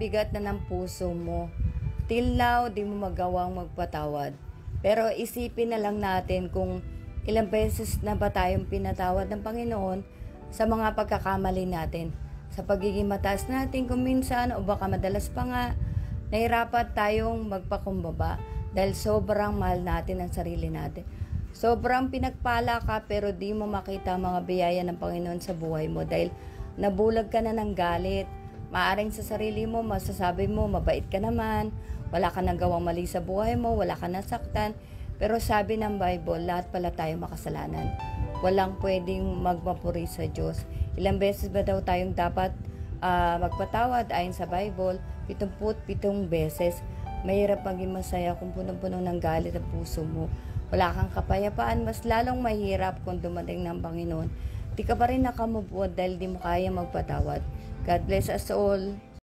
Bigat na ng puso mo. Till now, di mo magawang magpatawad. Pero isipin na lang natin kung ilang beses na ba tayong pinatawad ng Panginoon sa mga pagkakamali natin. Sa pagiging mataas natin kung minsan o baka madalas pa nga, nahirapan tayong magpakumbaba dahil sobrang mahal natin ang sarili natin. Sobrang pinagpala ka pero di mo makita ang mga biyaya ng Panginoon sa buhay mo dahil nabulag ka na ng galit. Maaring sa sarili mo, masasabi mo, mabait ka naman, wala ka nang gawang mali sa buhay mo, wala ka nasaktan. Pero sabi ng Bible, lahat pala tayo makasalanan. Walang pwedeng magmapuri sa Diyos. Ilang beses ba daw tayong dapat magpatawad ayon sa Bible? 77 beses. Mahirap maging masaya kung punong-puno ng galit ang puso mo. Wala kang kapayapaan, mas lalong mahirap kung dumating ng Panginoon. Di ka pa rin nakamove on dahil di mo kaya magpatawad. God bless us all.